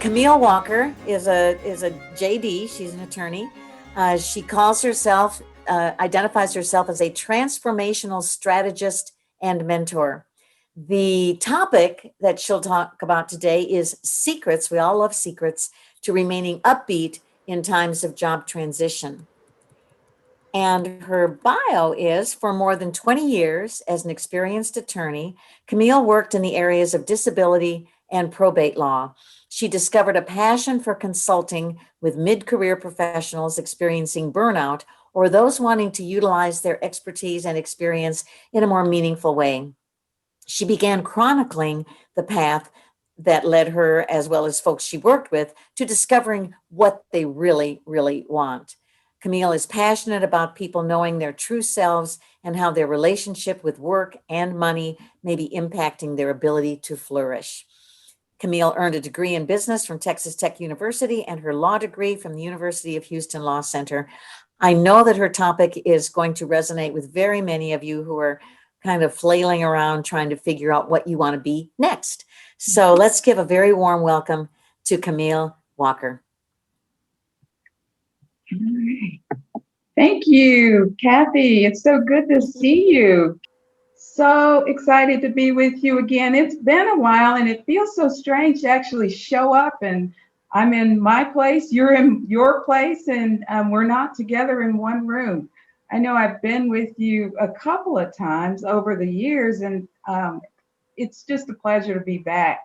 Camille Walker is a JD. She's an attorney. She calls herself, identifies herself as a transformational strategist and mentor. The topic that she'll talk about today is secrets. We all love secrets to remaining upbeat in times of job transition. And her bio is for more than 20 years as an experienced attorney, Camille worked in the areas of disability and probate law. She discovered a passion for consulting with mid-career professionals experiencing burnout or those wanting to utilize their expertise and experience in a more meaningful way. She began chronicling the path that led her, as well as folks she worked with, to discovering what they really, really want. Camille is passionate about people knowing their true selves and how their relationship with work and money may be impacting their ability to flourish. Camille earned a degree in business from Texas Tech University and her law degree from the University of Houston Law Center. I know that her topic is going to resonate with very many of you who are kind of flailing around trying to figure out what you want to be next. So let's give a very warm welcome to Camille Walker. All right. Thank you, Kathy. It's so good to see you. So excited to be with you again. It's been a while and it feels so strange to actually show up, and I'm in my place, you're in your place, and we're not together in one room. I know I've been with you a couple of times over the years, and it's just a pleasure to be back,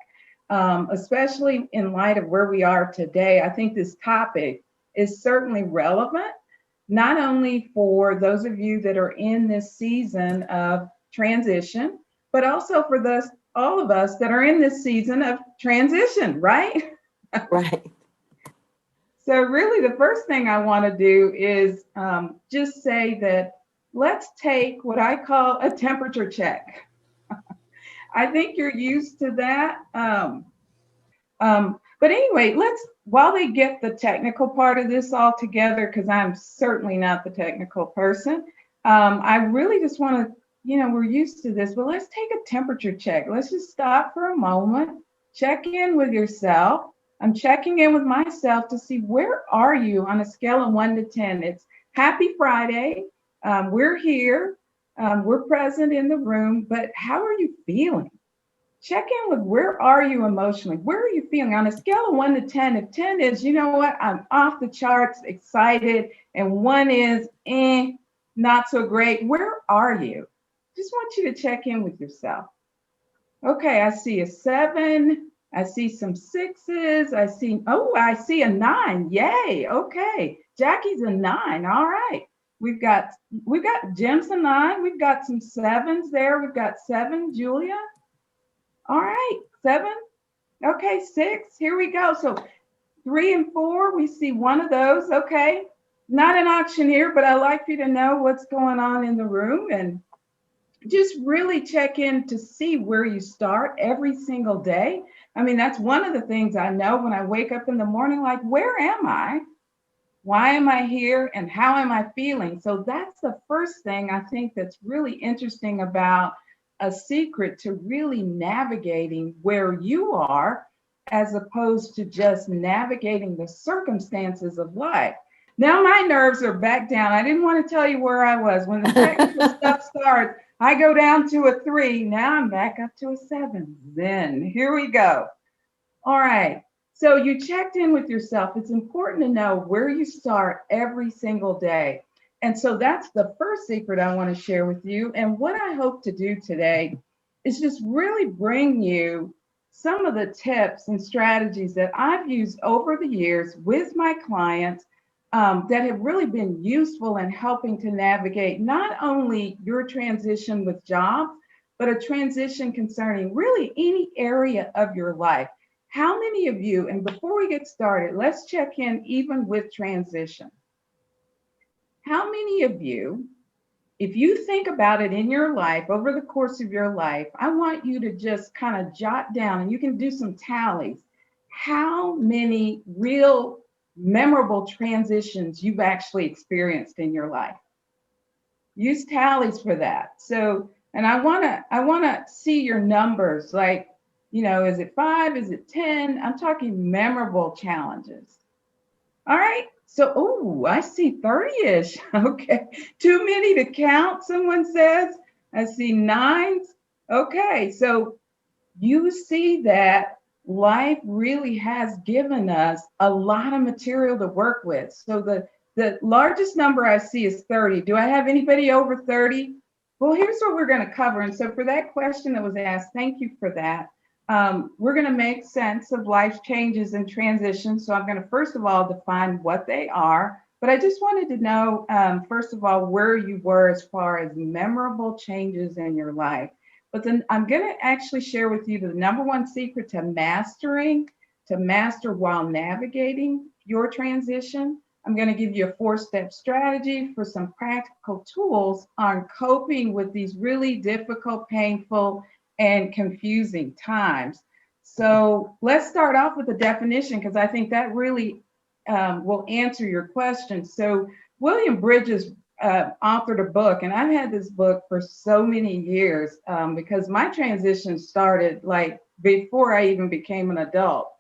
especially in light of where we are today. I think this topic is certainly relevant, not only for those of you that are in this season of transition, but also for all of us that are in this season of transition, right? Right. So really the first thing I want to do is just say that let's take what I call a temperature check. I think you're used to that. But anyway, while they get the technical part of this all together, because I'm certainly not the technical person, I really just want to, we're used to this, but let's take a temperature check. Let's just stop for a moment, check in with yourself. I'm checking in with myself to see where are you on a scale of 1 to 10. It's Happy Friday. We're here. We're present in the room, but how are you feeling? Check in with where are you emotionally? Where are you feeling on a scale of 1 to 10? If 10 is, you know what, I'm off the charts, excited, and 1 is not so great, where are you? Just want you to check in with yourself. Okay, I see a 7. I see some 6s. I see a 9. Yay. Okay. Jackie's a 9. All right. We've got Jim's a 9. We've got some 7s there. We've got 7, Julia. All right. 7. Okay, 6. Here we go. So 3 and 4, we see one of those. Okay. Not an auction here, but I like you to know what's going on in the room and just really check in to see where you start every single day. I mean, that's one of the things I know when I wake up in the morning, like, where am I? Why am I here? And how am I feeling? So that's the first thing I think that's really interesting about a secret to really navigating where you are, as opposed to just navigating the circumstances of life. Now my nerves are back down. I didn't want to tell you where I was. When the technical stuff starts, I go down to a 3. Now I'm back up to a 7. Then here we go. All right. So you checked in with yourself. It's important to know where you start every single day. And so that's the first secret I want to share with you. And what I hope to do today is just really bring you some of the tips and strategies that I've used over the years with my clients that have really been useful in helping to navigate not only your transition with jobs, but a transition concerning really any area of your life. How many of you, and before we get started, let's check in even with transition. How many of you, if you think about it in your life, over the course of your life, I want you to just kind of jot down, and you can do some tallies, how many real memorable transitions you've actually experienced in your life. Use tallies for that. So, and I want to see your numbers, like, is it 5? Is it 10? I'm talking memorable challenges. All right. So, oh, I see 30-ish. Okay. Too many to count, someone says. I see 9s. Okay. So you see that life really has given us a lot of material to work with. So the largest number I see is 30. Do I have anybody over 30? Well, here's what we're going to cover. And so for that question that was asked, thank you for that. We're going to make sense of life changes and transitions. So I'm going to first of all define what they are. But I just wanted to know, first of all, where you were as far as memorable changes in your life. But then I'm going to actually share with you the number one secret to master while navigating your transition. I'm going to give you a 4-step strategy for some practical tools on coping with these really difficult, painful, and confusing times. So let's start off with the definition, because I think that really will answer your question. So William Bridges authored a book, and I've had this book for so many years because my transition started like before I even became an adult,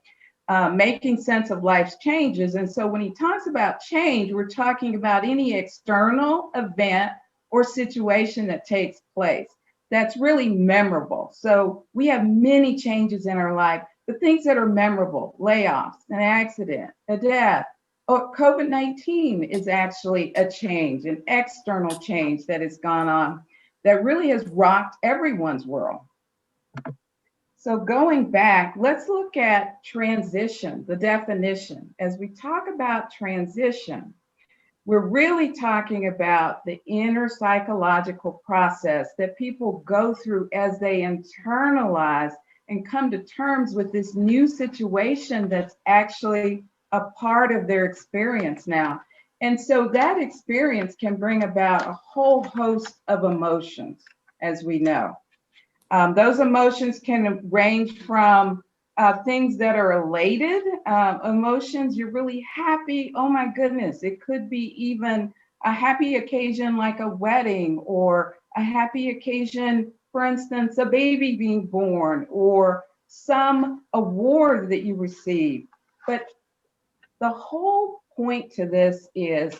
making sense of life's changes. And so when he talks about change, we're talking about any external event or situation that takes place that's really memorable. So we have many changes in our life, but things that are memorable: layoffs, an accident, a death. Oh, COVID-19 is actually a change, an external change that has gone on that really has rocked everyone's world. So going back, let's look at transition, the definition. As we talk about transition, we're really talking about the inner psychological process that people go through as they internalize and come to terms with this new situation that's actually a part of their experience now. And so that experience can bring about a whole host of emotions, as we know. Those emotions can range from things that are elated emotions. You're really happy. Oh my goodness. It could be even a happy occasion like a wedding, or a happy occasion, for instance, a baby being born, or some award that you receive. But the whole point to this is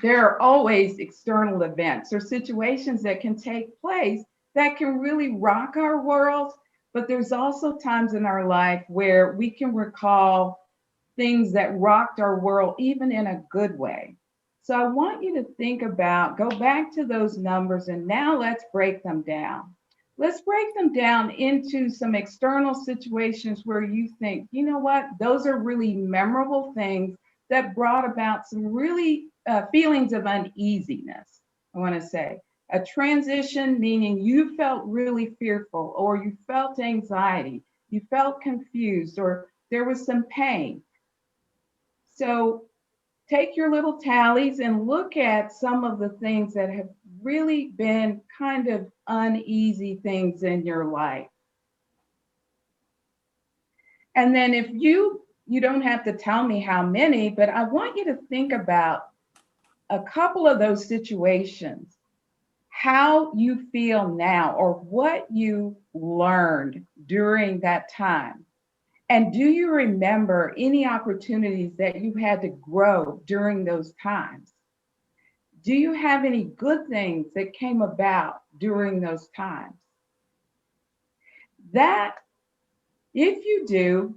there are always external events or situations that can take place that can really rock our world. But there's also times in our life where we can recall things that rocked our world, even in a good way. So I want you to think about, go back to those numbers, and now let's break them down. Let's break them down into some external situations where you think, you know what, those are really memorable things that brought about some really feelings of uneasiness. I want to say a transition, meaning you felt really fearful, or you felt anxiety, you felt confused, or there was some pain. So take your little tallies and look at some of the things that have really been kind of uneasy things in your life. And then if you don't have to tell me how many, but I want you to think about a couple of those situations, how you feel now, or what you learned during that time. And do you remember any opportunities that you had to grow during those times? Do you have any good things that came about during those times? That, if you do,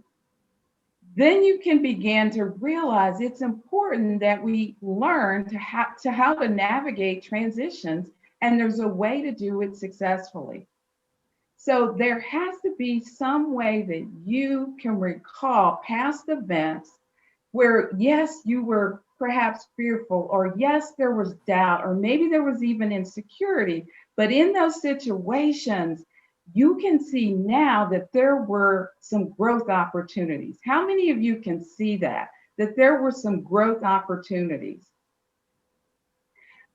then you can begin to realize it's important that we learn how to navigate transitions, and there's a way to do it successfully. So there has to be some way that you can recall past events where, yes, you were perhaps fearful, or yes, there was doubt, or maybe there was even insecurity. But in those situations, you can see now that there were some growth opportunities. How many of you can see that? That there were some growth opportunities?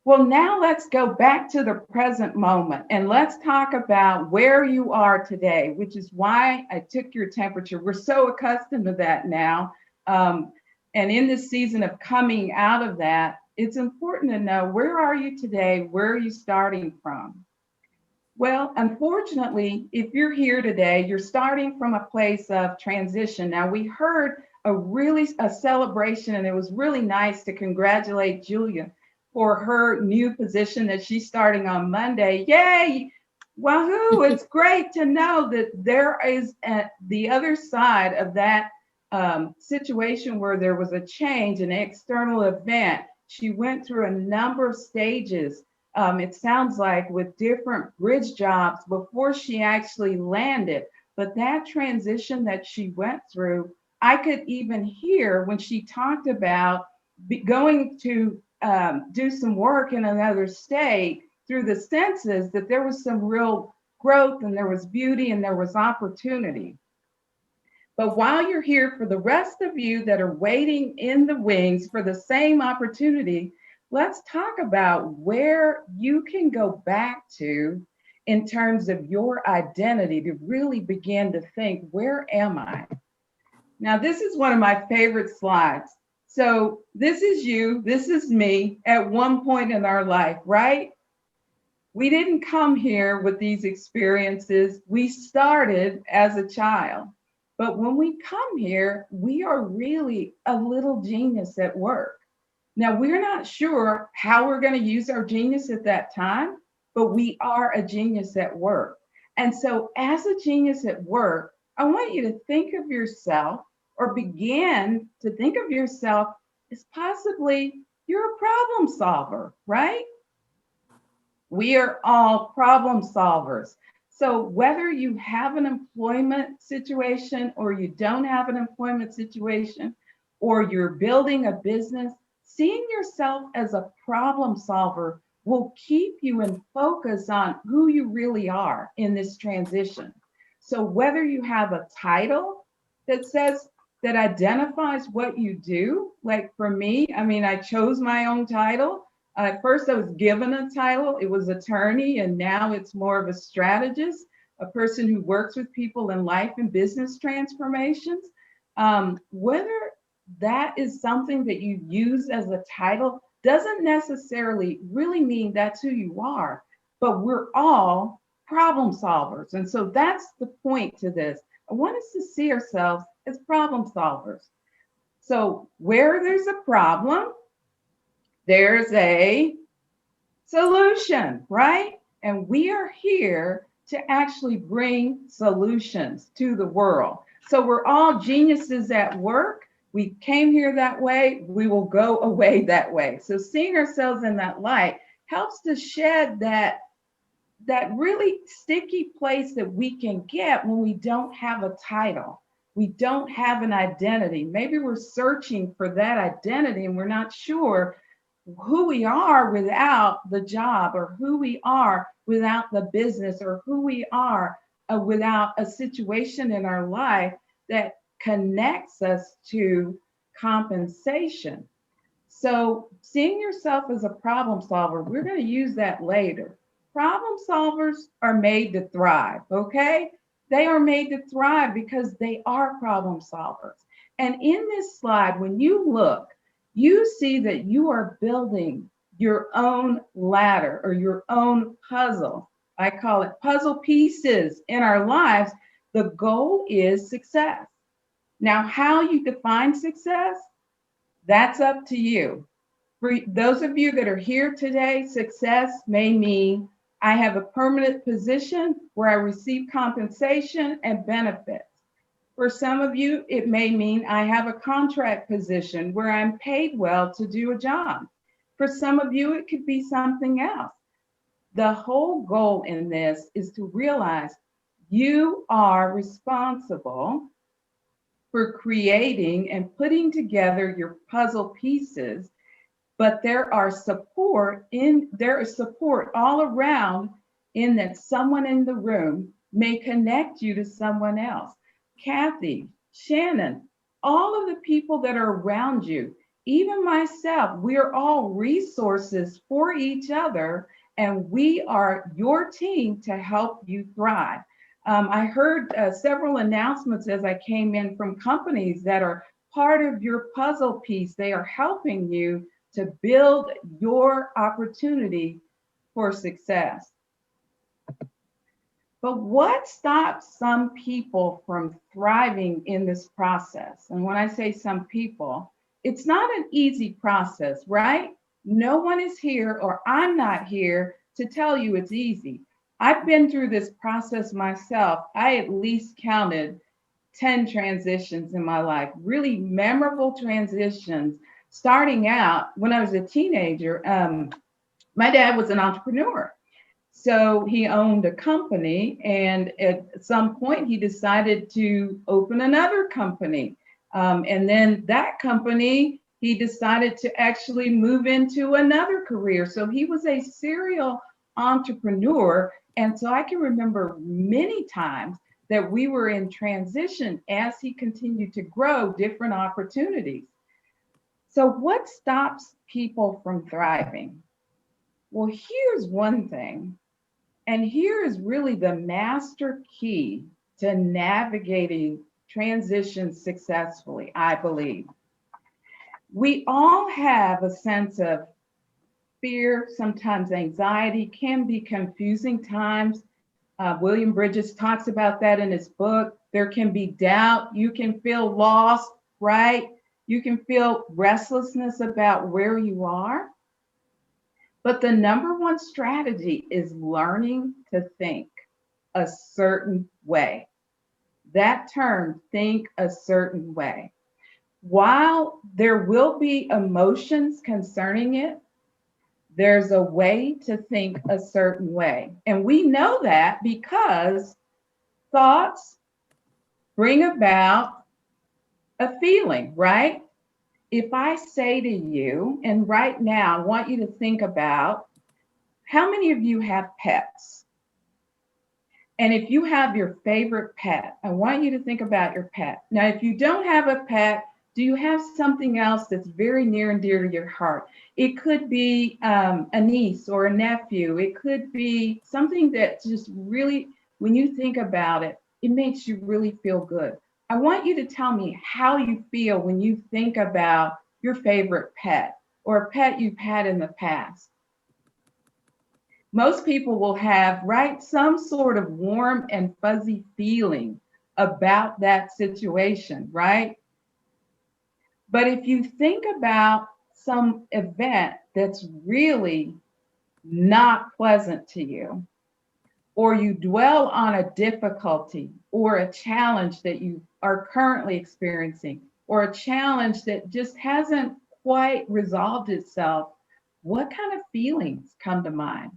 Well, now let's go back to the present moment and let's talk about where you are today, which is why I took your temperature. We're so accustomed to that now. And in this season of coming out of that, it's important to know, where are you today? Where are you starting from? Well, unfortunately, if you're here today, you're starting from a place of transition. Now, we heard a celebration, and it was really nice to congratulate Julia for her new position that she's starting on Monday. Yay! Wahoo! It's great to know that there is the other side of that situation where there was a change, an external event. She went through a number of stages. It sounds like with different bridge jobs before she actually landed. But that transition that she went through, I could even hear when she talked about going to do some work in another state through the senses, that there was some real growth and there was beauty and there was opportunity. But while you're here, for the rest of you that are waiting in the wings for the same opportunity, let's talk about where you can go back to in terms of your identity to really begin to think, where am I? Now, this is one of my favorite slides. So this is you, this is me at one point in our life, right? We didn't come here with these experiences. We started as a child. But when we come here, we are really a little genius at work. Now, we're not sure how we're going to use our genius at that time, but we are a genius at work. And so, as a genius at work, I want you to think of yourself, or begin to think of yourself as possibly you're a problem solver, right? We are all problem solvers. So whether you have an employment situation or you don't have an employment situation, or you're building a business, seeing yourself as a problem solver will keep you in focus on who you really are in this transition. So whether you have a title that identifies what you do, like for me, I mean, I chose my own title. At first, I was given a title. It was attorney, and now it's more of a strategist, a person who works with people in life and business transformations. Whether that is something that you use as a title doesn't necessarily really mean that's who you are, but we're all problem solvers. And so that's the point to this. I want us to see ourselves as problem solvers. So where there's a problem, there's a solution, right? And we are here to actually bring solutions to the world. So we're all geniuses at work. We came here that way. We will go away that way. So seeing ourselves in that light helps to shed that really sticky place that we can get when we don't have a title. We don't have an identity. Maybe we're searching for that identity and we're not sure who we are without the job, or who we are without the business, or who we are without a situation in our life that connects us to compensation. So seeing yourself as a problem solver, we're going to use that later. Problem solvers are made to thrive, okay? They are made to thrive because they are problem solvers. And in this slide, when you look, you see that you are building your own ladder or your own puzzle. I call it puzzle pieces in our lives. The goal is success. Now, how you define success, that's up to you. For those of you that are here today, success may mean I have a permanent position where I receive compensation and benefits. For some of you, it may mean I have a contract position where I'm paid well to do a job. For some of you, it could be something else. The whole goal in this is to realize you are responsible for creating and putting together your puzzle pieces but there is support all around, in that someone in the room may connect you to someone else. Kathy, Shannon, all of the people that are around you, even myself, we are all resources for each other, and we are your team to help you thrive. I heard several announcements as I came in from companies that are part of your puzzle piece. They are helping you to build your opportunity for success. But what stops some people from thriving in this process? And when I say some people, it's not an easy process, right? No one is here, or I'm not here to tell you it's easy. I've been through this process myself. I at least counted 10 transitions in my life, really memorable transitions. Starting out when I was a teenager, my dad was an entrepreneur. So he owned a company, and at some point he decided to open another company. And then that company, he decided to actually move into another career. So he was a serial entrepreneur. And so I can remember many times that we were in transition as he continued to grow different opportunities. So, what stops people from thriving? Well, here's one thing, and here is really the master key to navigating transitions successfully, I believe. We all have a sense of fear, sometimes anxiety, can be confusing times. William Bridges talks about that in his book. There can be doubt. You can feel lost, right? You can feel restlessness about where you are. But the number one strategy is learning to think a certain way. That term, think a certain way. While there will be emotions concerning it, there's a way to think a certain way. And we know that because thoughts bring about a feeling, right? If I say to you, and right now I want you to think about, how many of you have pets? And if you have your favorite pet, I want you to think about your pet. Now, if you don't have a pet, do you have something else that's very near and dear to your heart? It could be a niece or a nephew. It could be something that just really, when you think about it, it makes you really feel good. I want you to tell me how you feel when you think about your favorite pet or a pet you've had in the past. Most people will have, right, some sort of warm and fuzzy feeling about that situation, right? But if you think about some event that's really not pleasant to you, or you dwell on a difficulty or a challenge that you are currently experiencing, or a challenge that just hasn't quite resolved itself, what kind of feelings come to mind?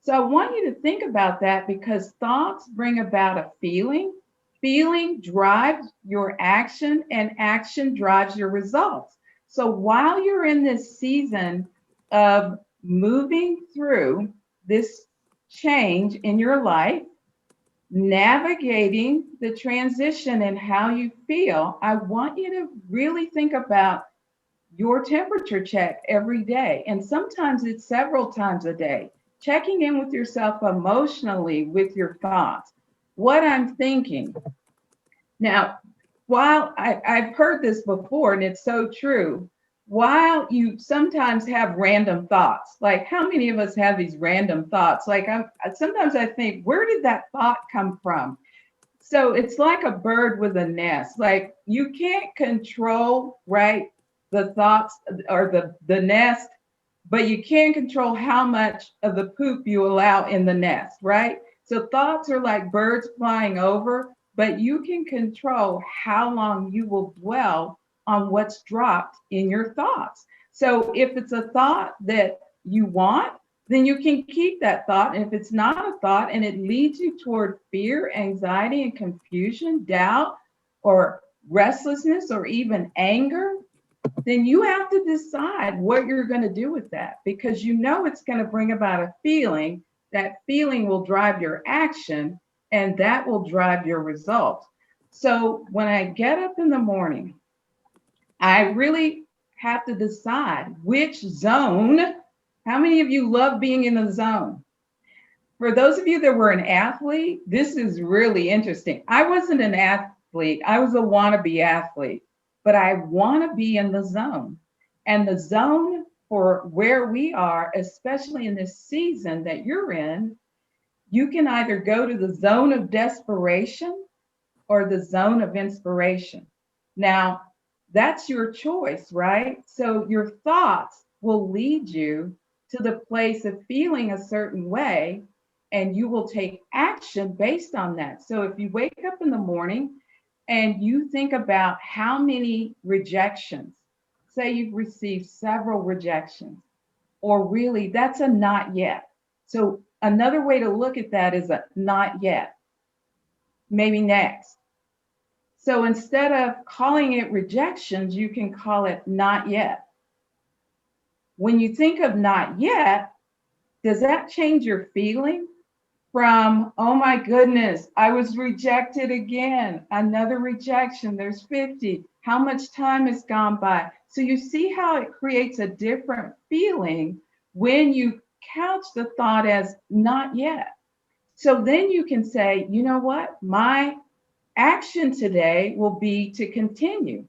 So I want you to think about that, because thoughts bring about a feeling. Feeling drives your action, and action drives your results. So while you're in this season of moving through this change in your life, navigating the transition and how you feel, I want you to really think about your temperature check every day. And sometimes it's several times a day, checking in with yourself emotionally with your thoughts, what I'm thinking. Now, while I've heard this before, and it's so true, while you sometimes have random thoughts, like how many of us have these random thoughts? Like sometimes I think, where did that thought come from? So it's like a bird with a nest. Like you can't control, right, the thoughts or the nest, but you can control how much of the poop you allow in the nest, right? So thoughts are like birds flying over, but you can control how long you will dwell on what's dropped in your thoughts. So if it's a thought that you want, then you can keep that thought. And if it's not a thought and it leads you toward fear, anxiety, and confusion, doubt, or restlessness, or even anger, then you have to decide what you're going to do with that, because you know it's going to bring about a feeling. That feeling will drive your action, and that will drive your result. So when I get up in the morning, I really have to decide which zone. How many of you love being in the zone? For those of you that were an athlete, this is really interesting. I wasn't an athlete, I was a wannabe athlete, but I want to be in the zone. And the zone for where we are, especially in this season that you're in, you can either go to the zone of desperation or the zone of inspiration. Now, that's your choice, right? So your thoughts will lead you to the place of feeling a certain way, and you will take action based on that. So if you wake up in the morning and you think about how many rejections, say you've received several rejections, or really that's a not yet. So another way to look at that is a not yet, maybe next. So instead of calling it rejections, you can call it not yet. When you think of not yet, does that change your feeling from, oh my goodness, I was rejected again, another rejection, there's 50, how much time has gone by? So you see how it creates a different feeling when you couch the thought as not yet. So then you can say, you know what, my action today will be to continue.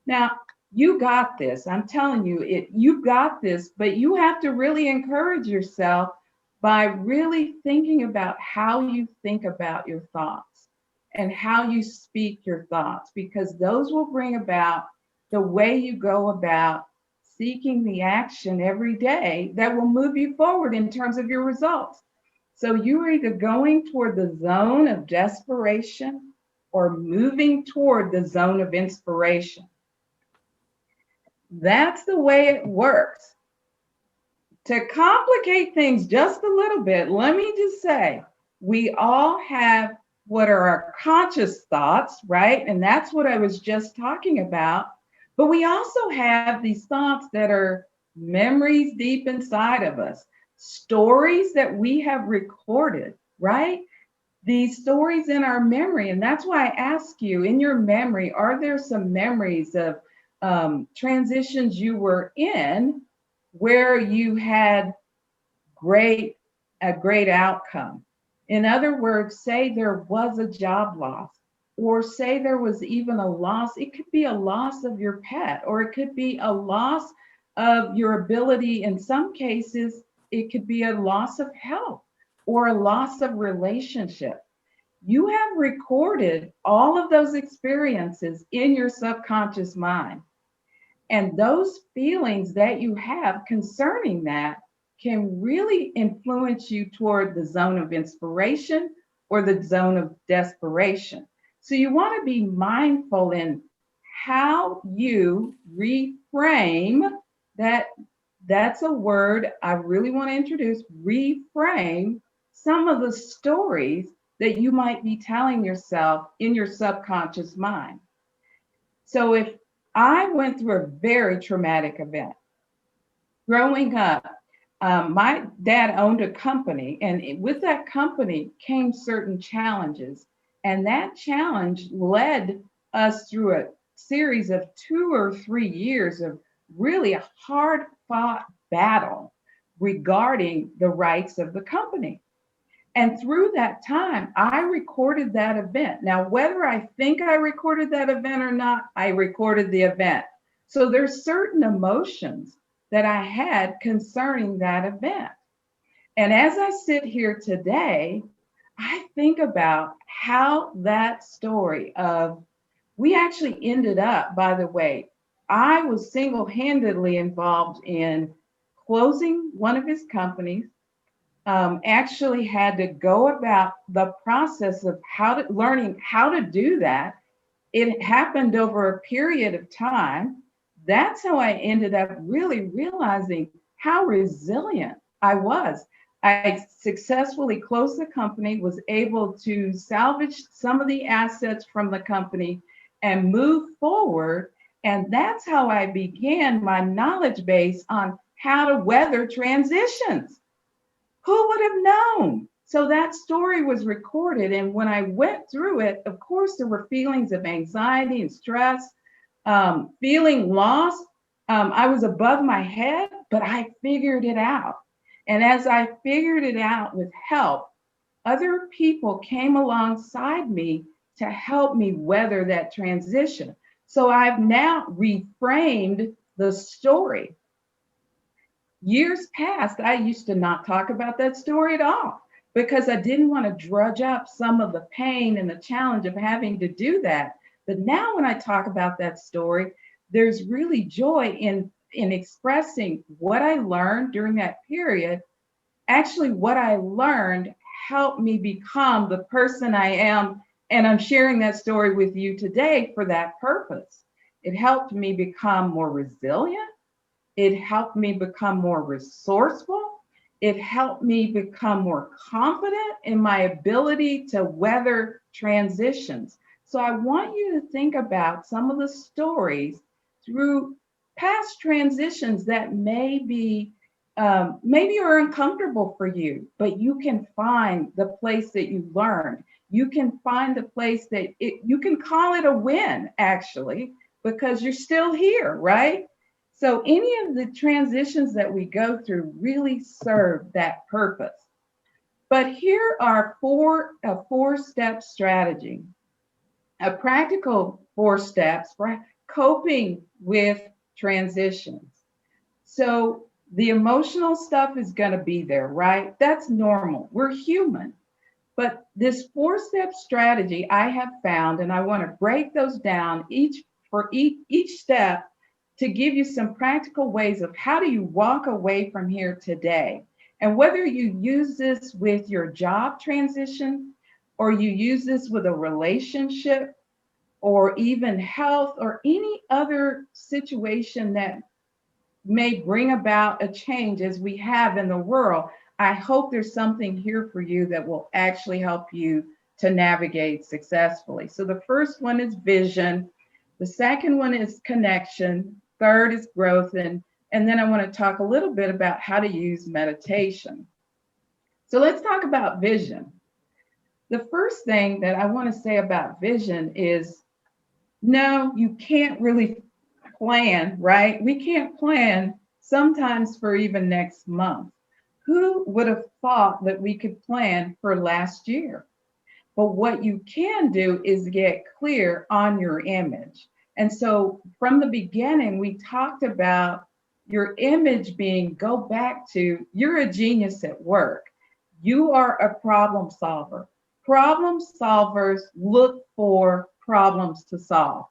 Now, you got this. I'm telling you, you got this, but you have to really encourage yourself by really thinking about how you think about your thoughts and how you speak your thoughts, because those will bring about the way you go about seeking the action every day that will move you forward in terms of your results. So you are either going toward the zone of desperation or moving toward the zone of inspiration. That's the way it works. To complicate things just a little bit, let me just say, we all have what are our conscious thoughts, right? And that's what I was just talking about. But we also have these thoughts that are memories deep inside of us, stories that we have recorded, right? These stories in our memory. And that's why I ask you, in your memory, are there some memories of transitions you were in where you had a great outcome? In other words, say there was a job loss, or say there was even a loss. It could be a loss of your pet, or it could be a loss of your ability. In some cases, it could be a loss of health or a loss of relationship. You have recorded all of those experiences in your subconscious mind. And those feelings that you have concerning that can really influence you toward the zone of inspiration or the zone of desperation. So you want to be mindful in how you reframe that. That's a word I really want to introduce. Reframe some of the stories that you might be telling yourself in your subconscious mind. So if I went through a very traumatic event growing up, my dad owned a company, and with that company came certain challenges. And that challenge led us through a series of 2 or 3 years of really a hard fought battle regarding the rights of the company. And through that time, I recorded that event. Now, whether I think I recorded that event or not, I recorded the event. So there's certain emotions that I had concerning that event. And as I sit here today, I think about how that story of, we actually ended up, by the way, I was single-handedly involved in closing one of his companies. Actually had to go about the process of learning how to do that. It happened over a period of time. That's how I ended up really realizing how resilient I was. I successfully closed the company, was able to salvage some of the assets from the company and move forward. And that's how I began my knowledge base on how to weather transitions. Who would have known? So that story was recorded. And when I went through it, of course, there were feelings of anxiety and stress, feeling lost. I was above my head, but I figured it out. And as I figured it out with help, other people came alongside me to help me weather that transition. So I've now reframed the story. Years past, I used to not talk about that story at all because I didn't want to drudge up some of the pain and the challenge of having to do that. But now when I talk about that story, there's really joy in expressing what I learned during that period. Actually, what I learned helped me become the person I am. And I'm sharing that story with you today for that purpose. It helped me become more resilient. It helped me become more resourceful. It helped me become more confident in my ability to weather transitions. So I want you to think about some of the stories through past transitions that maybe are uncomfortable for you, but you can find the place that you learned. You can find the place that you can call it a win, actually, because you're still here, right? So any of the transitions that we go through really serve that purpose. But here are a four-step strategy, a practical 4 steps for coping with transitions. So the emotional stuff is going to be there, right? That's normal. We're human. But this 4-step strategy I have found, and I want to break those down each step to give you some practical ways of how do you walk away from here today. And whether you use this with your job transition, or you use this with a relationship, or even health, or any other situation that may bring about a change as we have in the world, I hope there's something here for you that will actually help you to navigate successfully. So the first one is vision. The second one is connection. Third is growth. And then I want to talk a little bit about how to use meditation. So let's talk about vision. The first thing that I want to say about vision is no, you can't really plan, right? We can't plan sometimes for even next month. Who would have thought that we could plan for last year? But what you can do is get clear on your image. And so from the beginning, we talked about your image being go back to you're a genius at work. You are a problem solver. Problem solvers look for problems to solve.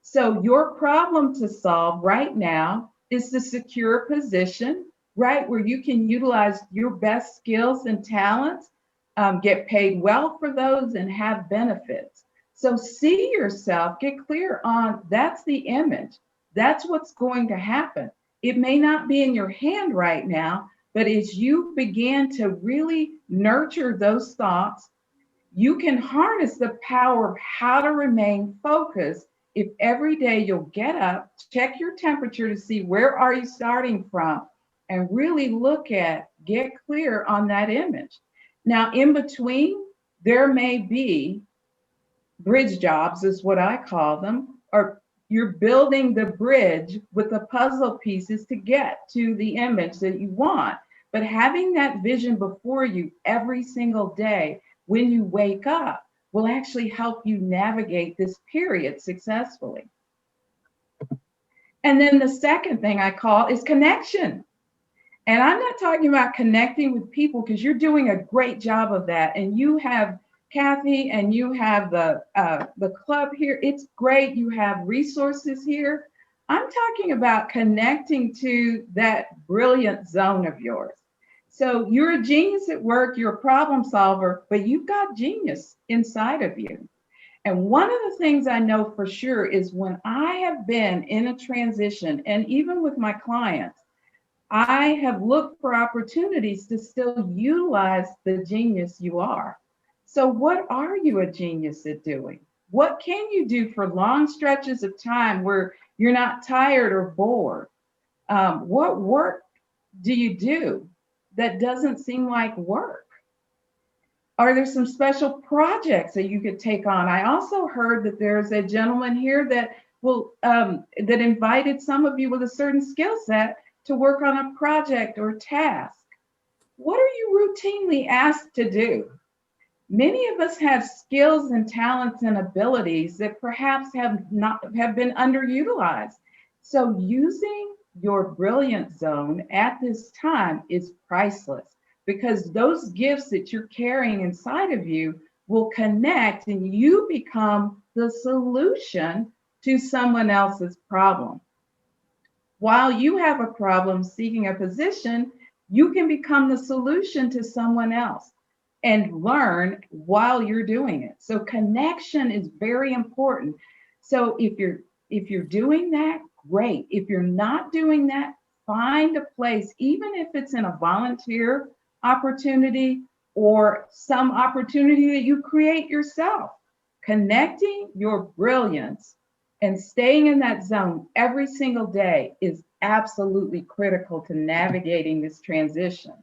So your problem to solve right now is to secure a position, right, where you can utilize your best skills and talents, get paid well for those, and have benefits. So see yourself, get clear on that's the image. That's what's going to happen. It may not be in your hand right now, but as you begin to really nurture those thoughts, you can harness the power of how to remain focused if every day you'll get up, check your temperature to see where are you starting from, and really get clear on that image. Now, in between, there may be bridge jobs, is what I call them, or you're building the bridge with the puzzle pieces to get to the image that you want. But having that vision before you every single day when you wake up will actually help you navigate this period successfully. And then the second thing I call is connection. And I'm not talking about connecting with people because you're doing a great job of that. And you have Kathy and you have the club here. It's great. You have resources here. I'm talking about connecting to that brilliant zone of yours. So you're a genius at work, you're a problem solver, but you've got genius inside of you. And one of the things I know for sure is when I have been in a transition, and even with my clients, I have looked for opportunities to still utilize the genius you are. So what are you a genius at doing? What can you do for long stretches of time where You're not tired or bored. What work do you do that doesn't seem like work? Are there some special projects that you could take on? I also heard that there's a gentleman here that that invited some of you with a certain skill set to work on a project or task. What are you routinely asked to do? Many of us have skills and talents and abilities that perhaps have been underutilized. So using your brilliant zone at this time is priceless, because those gifts that you're carrying inside of you will connect and you become the solution to someone else's problem. While you have a problem seeking a position, you can become the solution to someone else and learn while you're doing it. So connection is very important. So if you're doing that, great. If you're not doing that, find a place, even if it's in a volunteer opportunity or some opportunity that you create yourself. Connecting your brilliance and staying in that zone every single day is absolutely critical to navigating this transition.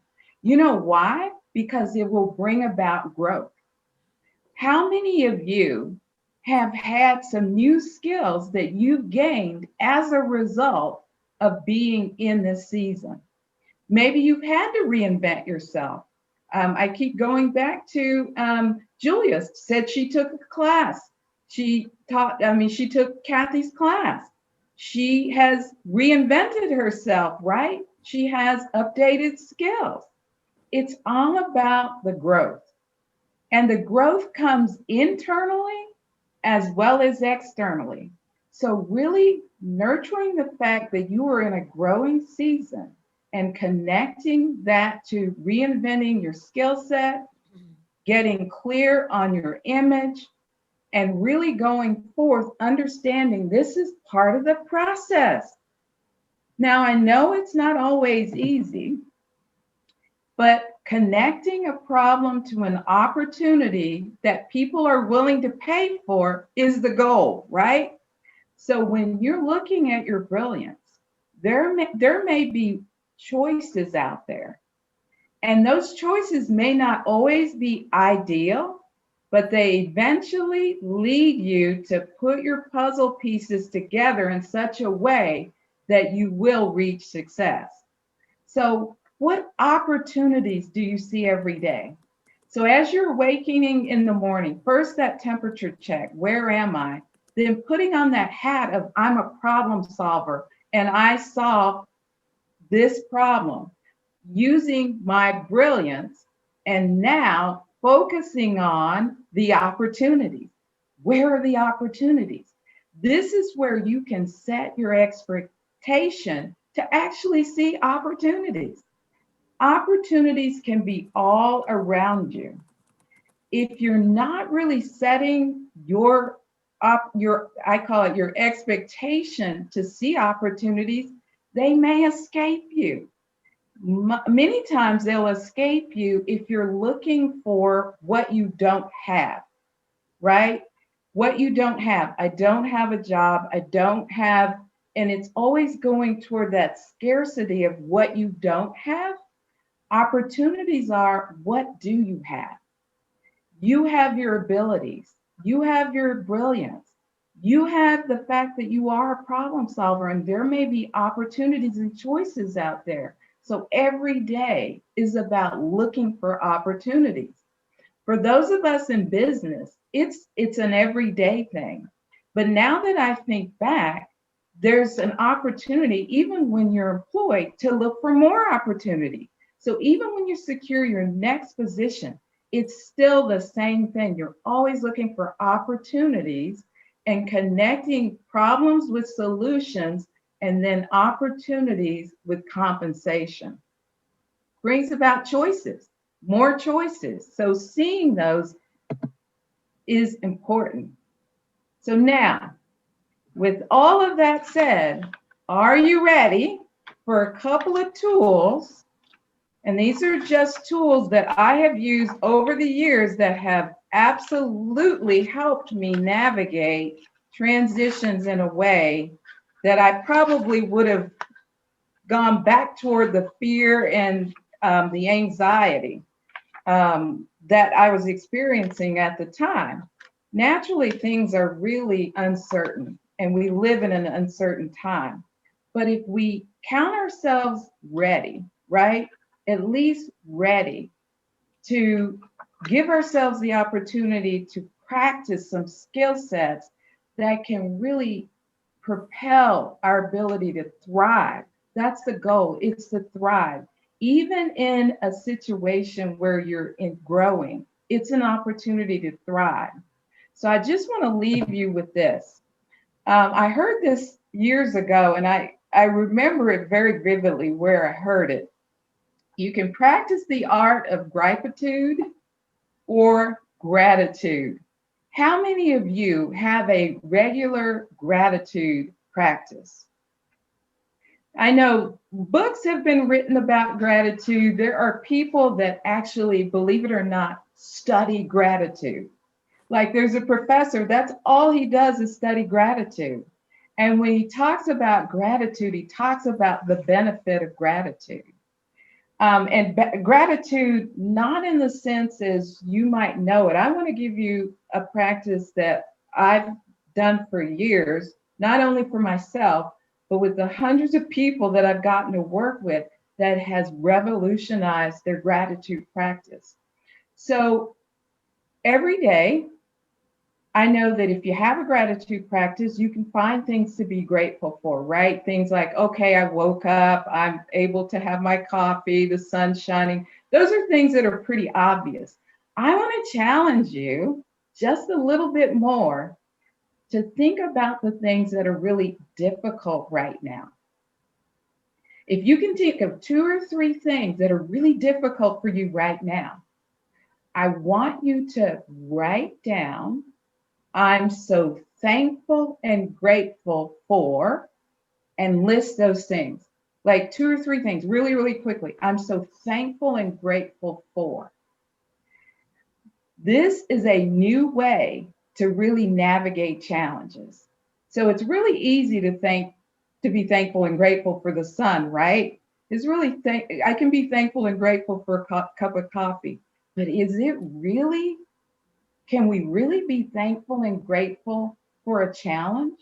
You know why? Because it will bring about growth. How many of you have had some new skills that you've gained as a result of being in this season? Maybe you've had to reinvent yourself. I keep going back to Julia said she took a class. She took Kathy's class. She has reinvented herself, right? She has updated skills. It's all about the growth. And the growth comes internally as well as externally. So, really nurturing the fact that you are in a growing season and connecting that to reinventing your skill set, getting clear on your image, and really going forth, understanding this is part of the process. Now, I know it's not always easy, but connecting a problem to an opportunity that people are willing to pay for is the goal, right? So when you're looking at your brilliance, there may be choices out there. And those choices may not always be ideal, but they eventually lead you to put your puzzle pieces together in such a way that you will reach success. So, what opportunities do you see every day? So, as you're awakening in the morning, first that temperature check, where am I? Then putting on that hat of I'm a problem solver and I solve this problem using my brilliance, and now focusing on the opportunities. Where are the opportunities? This is where you can set your expectation to actually see opportunities. Opportunities can be all around you. If you're not really setting your I call it your expectation to see opportunities, they may escape you. Many times they'll escape you if you're looking for what you don't have, right? What you don't have. I don't have a job. I don't have, and it's always going toward that scarcity of what you don't have. Opportunities are, what do you have? You have your abilities. You have your brilliance. You have the fact that you are a problem solver, and there may be opportunities and choices out there. So every day is about looking for opportunities. For those of us in business, it's an everyday thing. But now that I think back, there's an opportunity, even when you're employed, to look for more opportunity. So even when you secure your next position, it's still the same thing. You're always looking for opportunities and connecting problems with solutions, and then opportunities with compensation. Brings about choices, more choices. So seeing those is important. So now, with all of that said, are you ready for a couple of tools? And these are just tools that I have used over the years that have absolutely helped me navigate transitions in a way that I probably would have gone back toward the fear and the anxiety that I was experiencing at the time. Naturally, things are really uncertain, and we live in an uncertain time. But if we count ourselves ready, right? At least ready to give ourselves the opportunity to practice some skill sets that can really propel our ability to thrive. That's the goal. It's to thrive. Even in a situation where you're in growing, it's an opportunity to thrive. So I just want to leave you with this. I heard this years ago, and I remember it very vividly where I heard it. You can practice the art of gratitude or gratitude. How many of you have a regular gratitude practice? I know books have been written about gratitude. There are people that actually, believe it or not, study gratitude. Like there's a professor, that's all he does is study gratitude. And when he talks about gratitude, he talks about the benefit of gratitude. Gratitude, not in the sense as you might know it. I want to give you a practice that I've done for years, not only for myself, but with the hundreds of people that I've gotten to work with that has revolutionized their gratitude practice. So every day, I know that if you have a gratitude practice, you can find things to be grateful for, right? Things like, okay, I woke up, I'm able to have my coffee, the sun's shining. Those are things that are pretty obvious. I want to challenge you just a little bit more to think about the things that are really difficult right now. If you can think of 2 or 3 things that are really difficult for you right now, I want you to write down, I'm so thankful and grateful for, and list those things. Like 2 or 3 things, really, really quickly. I'm so thankful and grateful for. This is a new way to really navigate challenges. So it's really easy to be thankful and grateful for the sun, right? It's really I can be thankful and grateful for a cup of coffee, but is it really? Can we really be thankful and grateful for a challenge?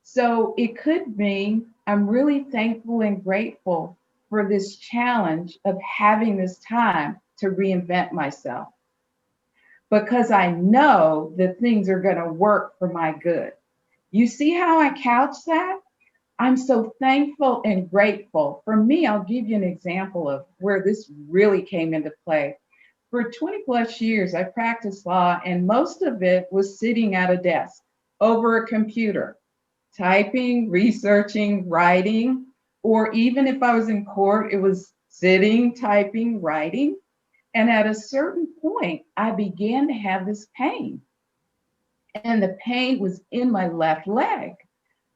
So it could mean I'm really thankful and grateful for this challenge of having this time to reinvent myself because I know that things are going to work for my good. You see how I couch that? I'm so thankful and grateful. For me, I'll give you an example of where this really came into play. For 20 plus years, I practiced law, and most of it was sitting at a desk over a computer, typing, researching, writing, or even if I was in court, it was sitting, typing, writing. And at a certain point, I began to have this pain, and the pain was in my left leg.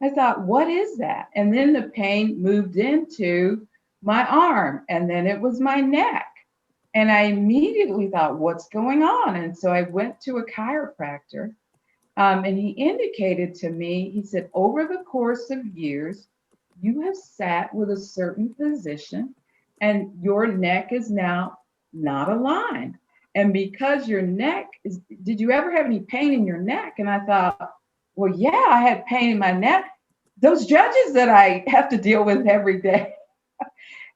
I thought, what is that? And then the pain moved into my arm, and then it was my neck. And I immediately thought, what's going on? And so I went to a chiropractor, and he indicated to me, he said, over the course of years, you have sat with a certain position and your neck is now not aligned. And because your neck is, did you ever have any pain in your neck? And I thought, well, yeah, I had pain in my neck. Those judges that I have to deal with every day.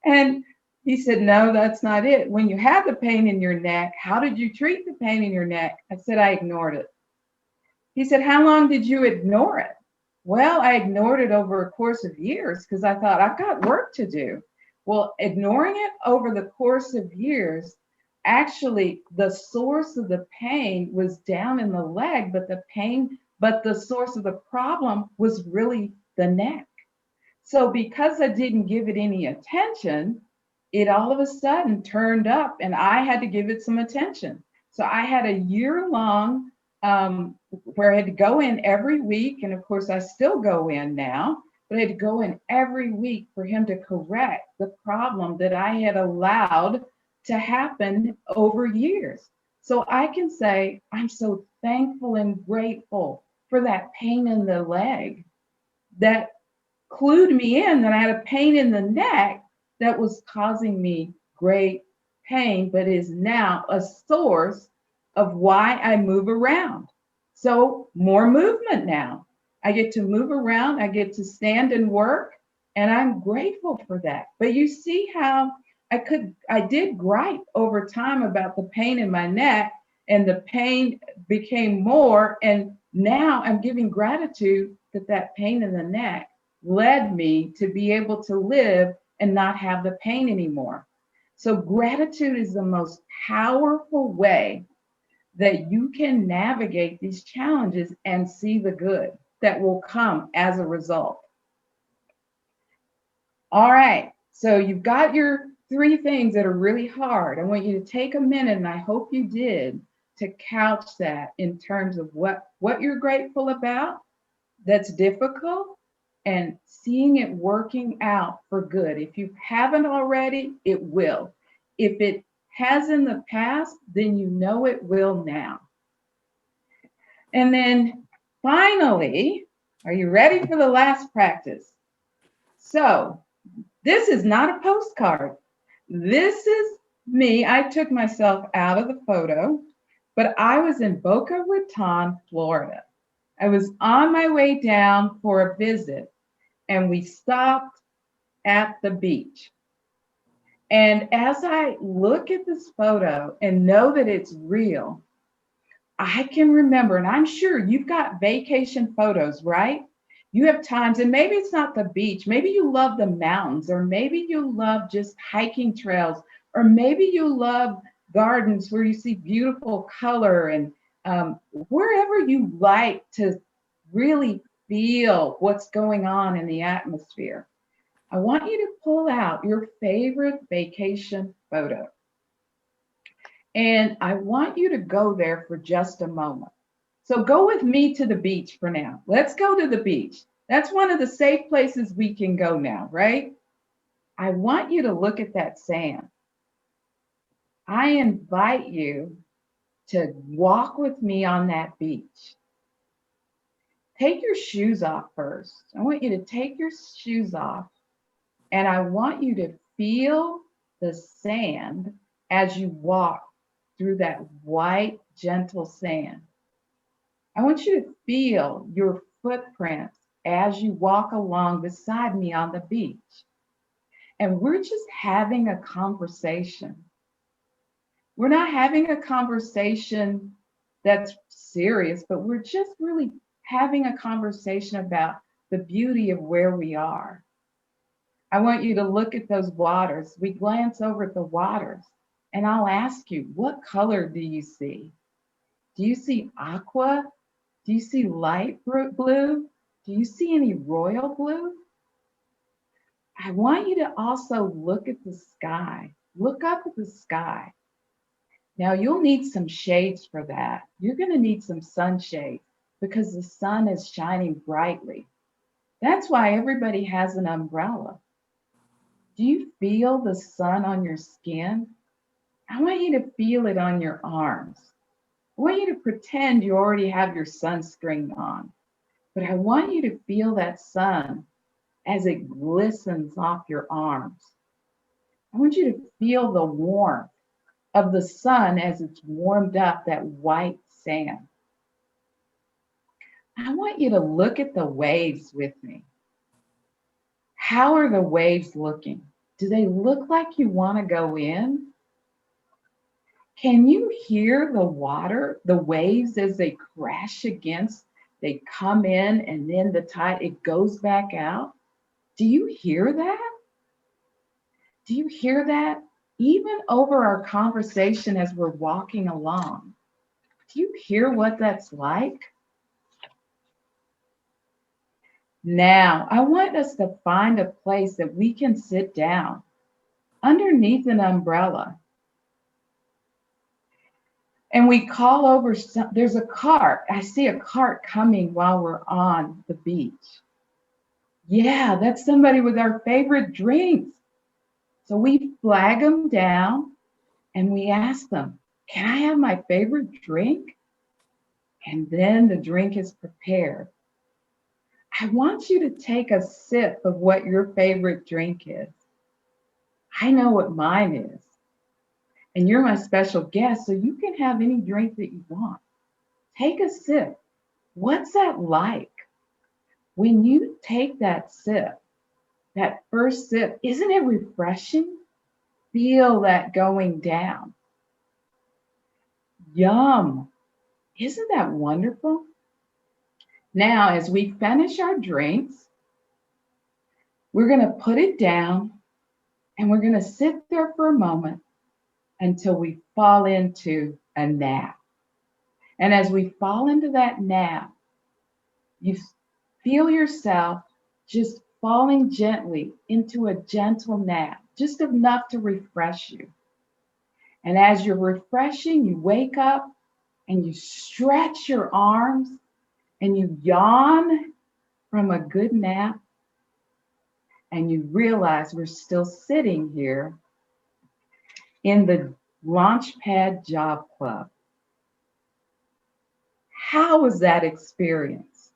And he said, no, that's not it. When you have the pain in your neck, how did you treat the pain in your neck? I said, I ignored it. He said, how long did you ignore it? Well, I ignored it over a course of years because I thought I've got work to do. Well, ignoring it over the course of years, actually the source of the pain was down in the leg, but the source of the problem was really the neck. So because I didn't give it any attention, it all of a sudden turned up and I had to give it some attention. So I had a year-long where I had to go in every week. And of course, I still go in now, but I had to go in every week for him to correct the problem that I had allowed to happen over years. So I can say, I'm so thankful and grateful for that pain in the leg that clued me in that I had a pain in the neck that was causing me great pain, but is now a source of why I move around. So more movement now. I get to move around, I get to stand and work, and I'm grateful for that. But you see how I did gripe over time about the pain in my neck, and the pain became more. And now I'm giving gratitude that that pain in the neck led me to be able to live and not have the pain anymore. So gratitude is the most powerful way that you can navigate these challenges and see the good that will come as a result. All right, so you've got your 3 things that are really hard. I want you to take a minute, and I hope you did, to couch that in terms of what you're grateful about that's difficult, and seeing it working out for good. If you haven't already, it will. If it has in the past, then you know it will now. And then finally, are you ready for the last practice? So this is not a postcard. This is me. I took myself out of the photo, but I was in Boca Raton, Florida. I was on my way down for a visit, and we stopped at the beach. And as I look at this photo and know that it's real, I can remember, and I'm sure you've got vacation photos, right? You have times, and maybe it's not the beach, maybe you love the mountains, or maybe you love just hiking trails, or maybe you love gardens where you see beautiful color, and wherever you like to really feel what's going on in the atmosphere. I want you to pull out your favorite vacation photo. And I want you to go there for just a moment. So go with me to the beach for now. Let's go to the beach. That's one of the safe places we can go now, right? I want you to look at that sand. I invite you to walk with me on that beach. Take your shoes off first. I want you to take your shoes off, and I want you to feel the sand as you walk through that white, gentle sand. I want you to feel your footprints as you walk along beside me on the beach. And we're just having a conversation. We're not having a conversation that's serious, but we're just really having a conversation about the beauty of where we are. I want you to look at those waters. We glance over at the waters, and I'll ask you, what color do you see? Do you see aqua? Do you see light blue? Do you see any royal blue? I want you to also look at the sky. Look up at the sky. Now you'll need some shades for that. You're going to need some sunshade because the sun is shining brightly. That's why everybody has an umbrella. Do you feel the sun on your skin? I want you to feel it on your arms. I want you to pretend you already have your sunscreen on, but I want you to feel that sun as it glistens off your arms. I want you to feel the warmth of the sun as it's warmed up that white sand. I want you to look at the waves with me. How are the waves looking? Do they look like you want to go in? Can you hear the water, the waves as they crash against, they come in and then the tide, it goes back out? Do you hear that? Do you hear that? Even over our conversation as we're walking along, do you hear what that's like? Now, I want us to find a place that we can sit down underneath an umbrella. And we call over, there's a cart. I see a cart coming while we're on the beach. Yeah, that's somebody with our favorite drinks. So we flag them down and we ask them, can I have my favorite drink? And then the drink is prepared. I want you to take a sip of what your favorite drink is. I know what mine is, and you're my special guest, so you can have any drink that you want. Take a sip. What's that like? When you take that sip, that first sip, isn't it refreshing? Feel that going down. Yum. Isn't that wonderful? Now, as we finish our drinks, we're going to put it down and we're going to sit there for a moment until we fall into a nap. And as we fall into that nap, you feel yourself just falling gently into a gentle nap, just enough to refresh you. And as you're refreshing, you wake up and you stretch your arms and you yawn from a good nap, and you realize we're still sitting here in the Launchpad Job Club. How was that experience?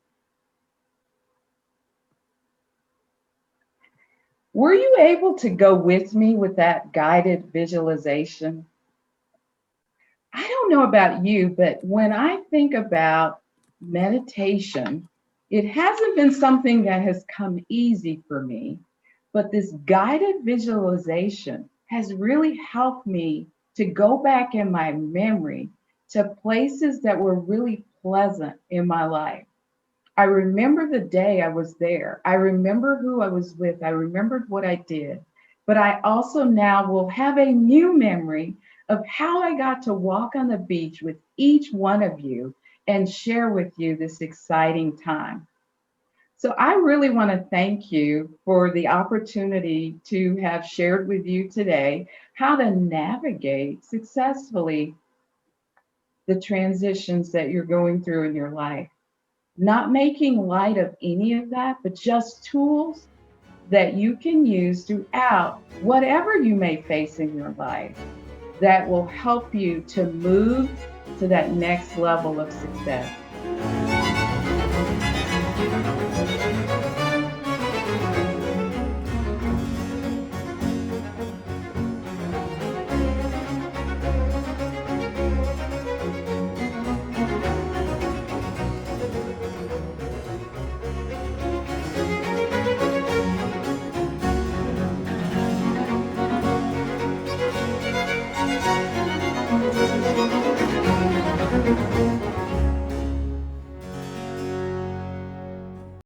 Were you able to go with me with that guided visualization? I don't know about you, but when I think about meditation, it hasn't been something that has come easy for me, but this guided visualization has really helped me to go back in my memory to places that were really pleasant in my life. I remember the day I was there. I remember who I was with. I remembered what I did. But I also now will have a new memory of how I got to walk on the beach with each one of you and share with you this exciting time. So I really want to thank you for the opportunity to have shared with you today how to navigate successfully the transitions that you're going through in your life. Not making light of any of that, but just tools that you can use throughout whatever you may face in your life that will help you to move to that next level of success.